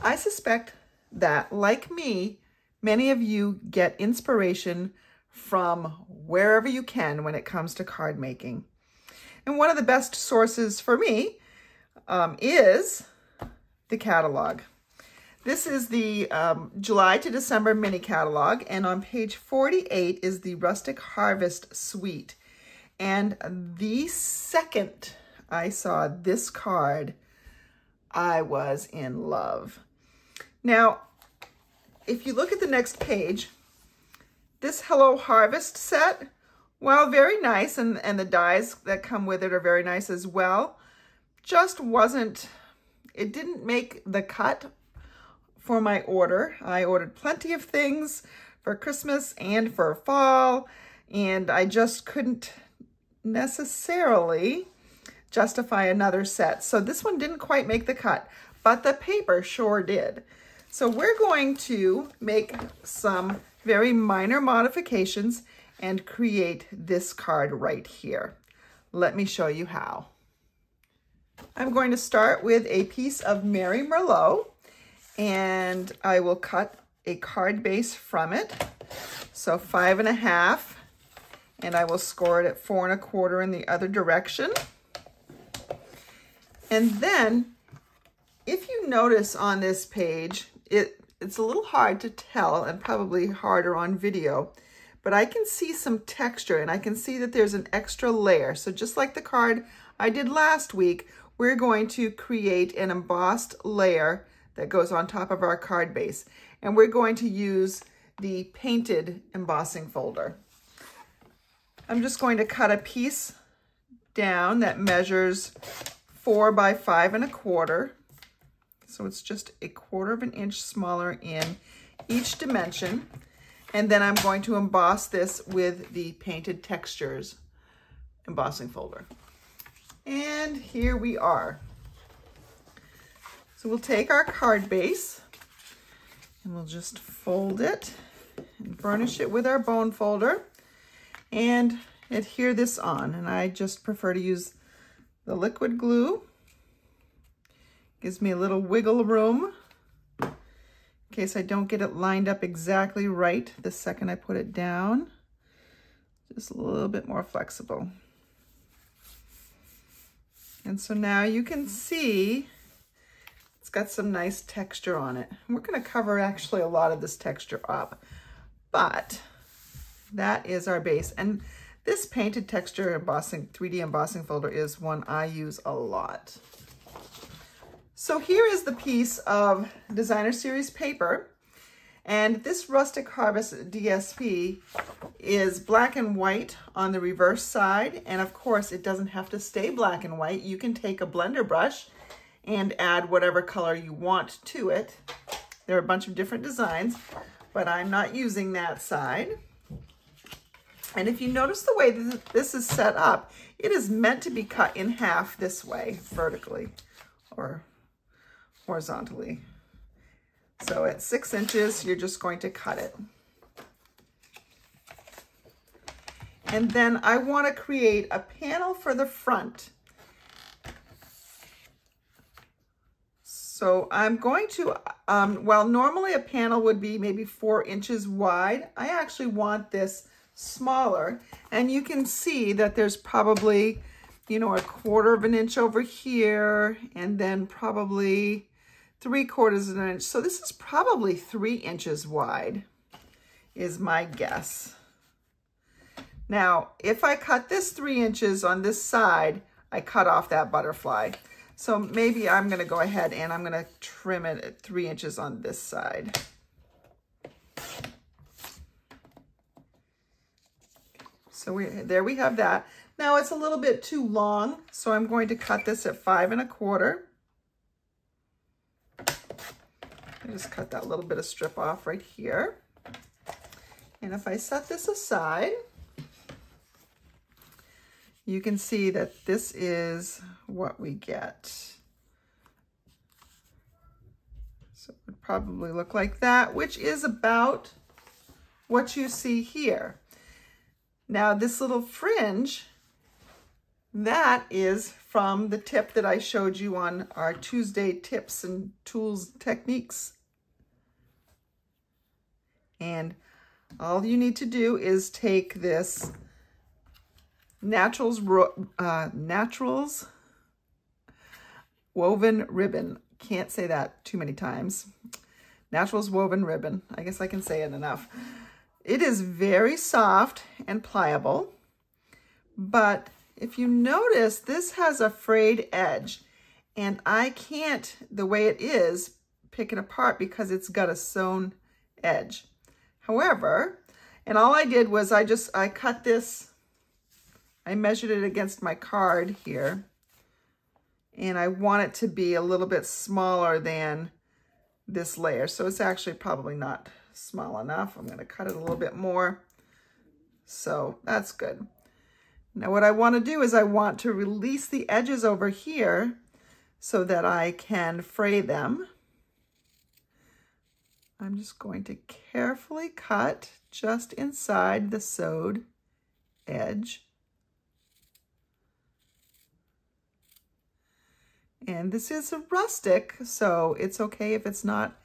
I suspect that, like me, many of you get inspiration from wherever you can when it comes to card making. And one of the best sources for me is the catalog. This is the July to December mini catalog, and on page 48 is the Rustic Harvest Suite. And the second I saw this card, I was in love. Now, if you look at the next page, this Hello Harvest set, well, very nice, and the dies that come with it are very nice as well. Just wasn't, it didn't make the cut for my order. I ordered plenty of things for Christmas and for fall, and I just couldn't necessarily justify another set. So this one didn't quite make the cut, but the paper sure did. So we're going to make some very minor modifications and create this card right here. Let me show you how. I'm going to start with a piece of Mary Merlot, and I will cut a card base from it. So 5.5, and I will score it at 4 1/4 in the other direction. And then, if you notice on this page, it's a little hard to tell and probably harder on video, but I can see some texture and I can see that there's an extra layer. So just like the card I did last week, we're going to create an embossed layer that goes on top of our card base. And we're going to use the painted embossing folder. I'm just going to cut a piece down that measures 4 by 5 1/4. So it's just 1/4 inch smaller in each dimension. And then I'm going to emboss this with the Painted Textures embossing folder. And here we are. So we'll take our card base and we'll just fold it and burnish it with our bone folder and adhere this on. And I just prefer to use the liquid glue. Gives me a little wiggle room in case I don't get it lined up exactly right the second I put it down. Just a little bit more flexible. And so now you can see it's got some nice texture on it. We're going to cover actually a lot of this texture up, but that is our base. And this Painted Texture embossing, 3D embossing folder is one I use a lot. So here is the piece of Designer Series paper. And this Rustic Harvest DSP is black and white on the reverse side. And of course, it doesn't have to stay black and white. You can take a blender brush and add whatever color you want to it. There are a bunch of different designs, but I'm not using that side. And if you notice the way this is set up, it is meant to be cut in half this way, vertically or horizontally. So at 6 inches, you're just going to cut it. And then I want to create a panel for the front. So I'm going to, well, normally a panel would be maybe 4 inches wide. I actually want this smaller. And you can see that there's probably, you know, 1/4 inch over here, and then probably 3/4 inch. So this is probably 3 inches wide, is my guess. Now, if I cut this 3 inches on this side, I cut off that butterfly. So maybe I'm going to go ahead and I'm going to trim it at 3 inches on this side. So there we have that. Now it's a little bit too long, so I'm going to cut this at 5 1/4. I just cut that little bit of strip off right here. And if I set this aside, you can see that this is what we get. So it would probably look like that, which is about what you see here. Now this little fringe That is from the tip that I showed you on our Tuesday tips and tools techniques. And all you need to do is take this Naturals woven ribbon. Can't say that too many times. Naturals woven ribbon. I guess I can say it enough. It is very soft and pliable, but if you notice, this has a frayed edge, and I can't, the way it is, pick it apart because it's got a sewn edge. However, and all I did was I cut this, I measured it against my card here, and I want it to be a little bit smaller than this layer. So it's actually probably not small enough. I'm going to cut it a little bit more. So that's good. Now what I want to do is I want to release the edges over here so that I can fray them. I'm just going to carefully cut just inside the sewed edge. And this is a rustic, so it's okay if it's not,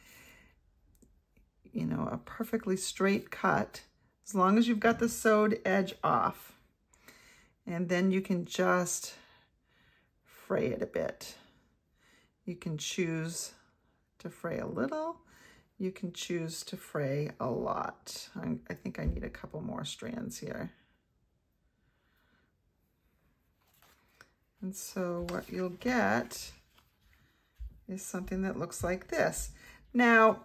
you know, a perfectly straight cut, as long as you've got the sewed edge off. And then you can just fray it a bit. You can choose to fray a little. You can choose to fray a lot. I think I need a couple more strands here. And so what you'll get is something that looks like this. Now,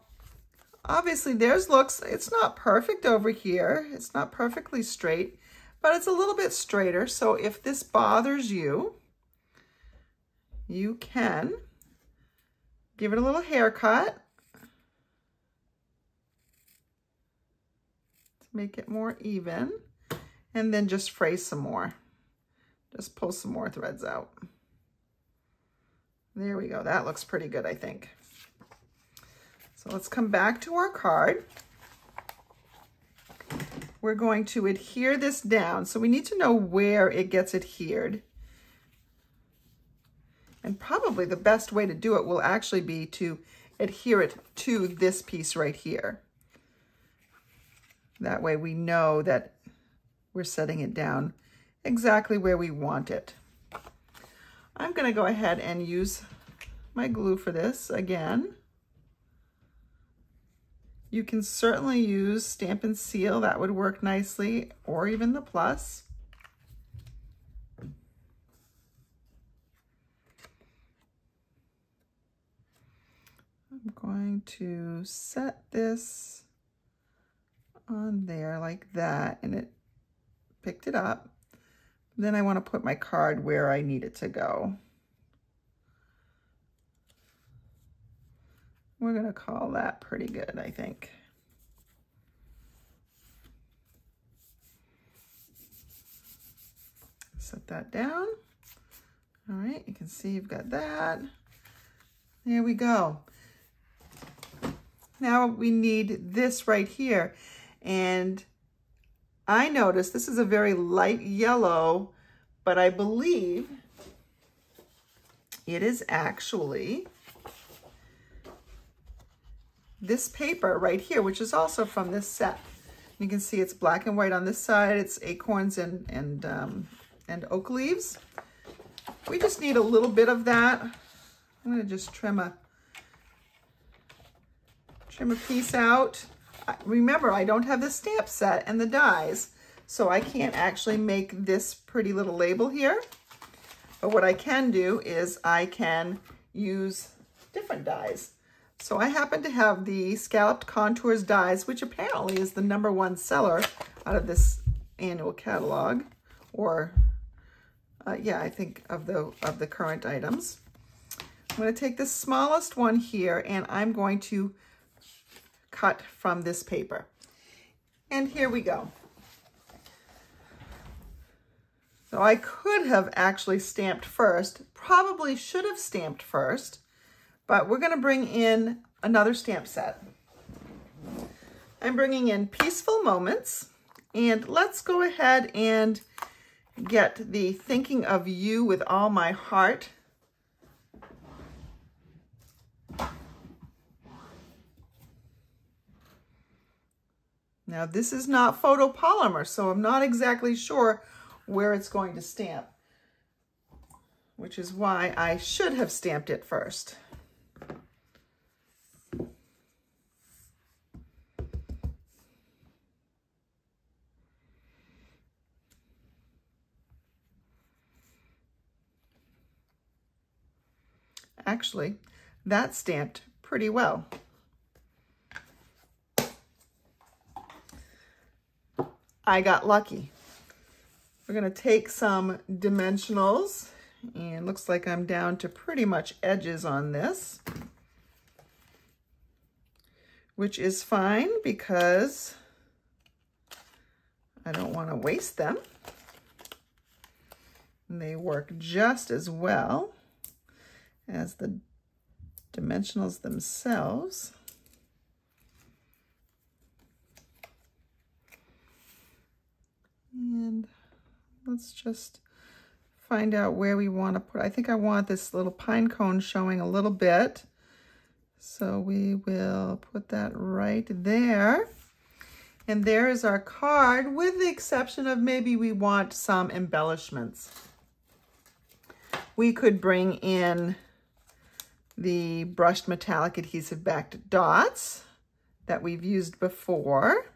obviously it's not perfect over here. It's not perfectly straight, but it's a little bit straighter. So if this bothers you, you can give it a little haircut to make it more even, and then just fray some more. Just pull some more threads out. There we go. That looks pretty good, I think. So let's come back to our card. We're going to adhere this down. So we need to know where it gets adhered. And probably the best way to do it will actually be to adhere it to this piece right here. That way we know that we're setting it down exactly where we want it. I'm going to go ahead and use my glue for this again. You can certainly use Stampin' Seal, that would work nicely, or even the plus. I'm going to set this on there like that, and it picked it up. Then I want to put my card where I need it to go. We're going to call that pretty good, I think. Set that down. All right, you can see you've got that. There we go. Now we need this right here. And I noticed this is a very light yellow, but I believe it is actually this paper right here, which is also from this set. You can see it's black and white on this side. It's acorns and oak leaves. We just need a little bit of that. I'm going to just trim a piece out. Remember, I don't have the stamp set and the dies, so I can't actually make this pretty little label here. But what I can do is I can use different dies. So I happen to have the Scalloped Contours dies, which apparently is the #1 seller out of this annual catalog, or yeah, I think of the current items. I'm going to take the smallest one here, and I'm going to cut from this paper. And here we go. So I could have actually stamped first, probably should have stamped first, but we're going to bring in another stamp set. I'm bringing in Peaceful Moments, and let's go ahead and get the thinking of you with all my heart. Now this is not photopolymer, so I'm not exactly sure where it's going to stamp, which is why I should have stamped it first. Actually, that stamped pretty well. I got lucky. We're going to take some dimensionals, and looks like I'm down to pretty much edges on this, which is fine because I don't want to waste them. And they work just as well as the dimensionals themselves. And let's just find out where we want to put. I think I want this little pine cone showing a little bit. So we will put that right there. And there is our card, with the exception of maybe we want some embellishments. We could bring in the brushed metallic adhesive backed dots that we've used before.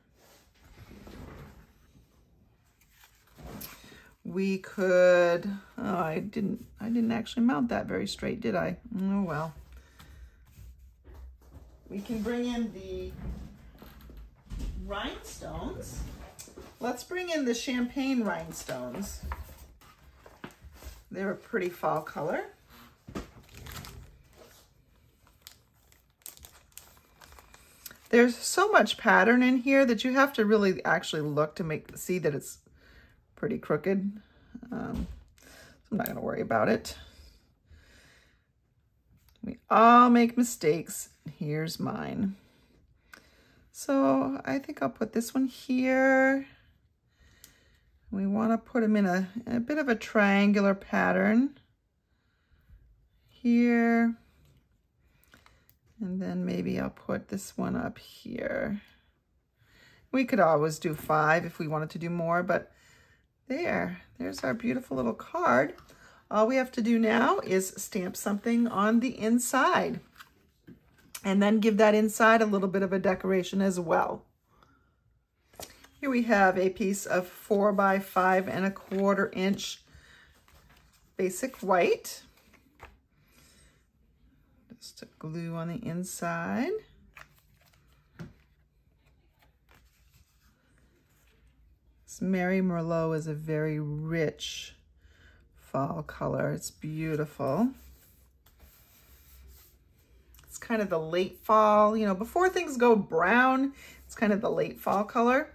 We could, oh, I didn't actually mount that very straight, did I? Oh, well. We can bring in the rhinestones. Let's bring in the champagne rhinestones. They're a pretty fall color. There's so much pattern in here that you have to really actually look to see that it's pretty crooked. So I'm not going to worry about it. We all make mistakes. Here's mine. So I think I'll put this one here. We want to put them in a bit of a triangular pattern here. And then maybe I'll put this one up here. We could always do 5 if we wanted to do more, but there's our beautiful little card. All we have to do now is stamp something on the inside and then give that inside a little bit of a decoration as well. Here we have a piece of 4 by 5¼ inch basic white. Just to glue on the inside. This Mary Merlot is a very rich fall color. It's beautiful. It's kind of the late fall, you know, before things go brown, it's kind of the late fall color.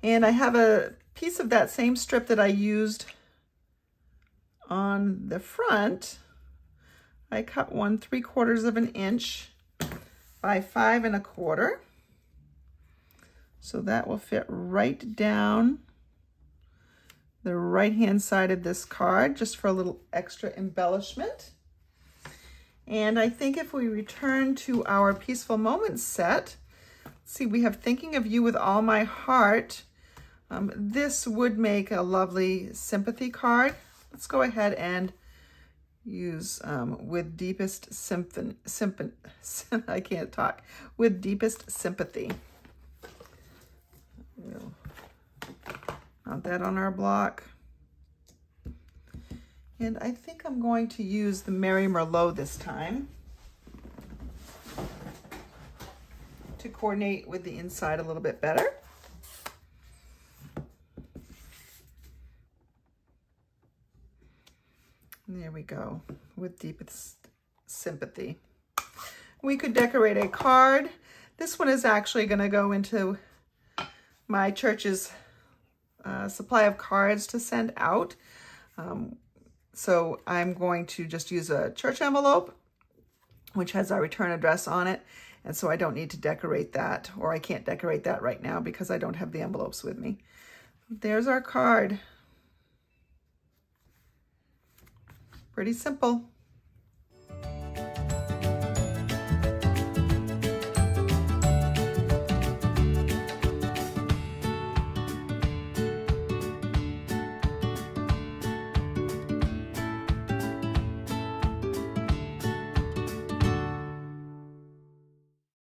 And I have a piece of that same strip that I used on the front. I cut 1¾ inch by 5¼ So that will fit right down the right-hand side of this card, just for a little extra embellishment. And I think if we return to our Peaceful Moments set, see, we have Thinking of You with All My Heart. This would make a lovely sympathy card. Let's go ahead and use with deepest I can't talk. With deepest sympathy. We'll mount that on our block. And I think I'm going to use the Mary Merlot this time to coordinate with the inside a little bit better. There we go, with deepest sympathy. We could decorate a card. This one is actually going to go into my church's supply of cards to send out. So I'm going to just use a church envelope, which has our return address on it. And so I don't need to decorate that, or I can't decorate that right now because I don't have the envelopes with me. There's our card. Pretty simple.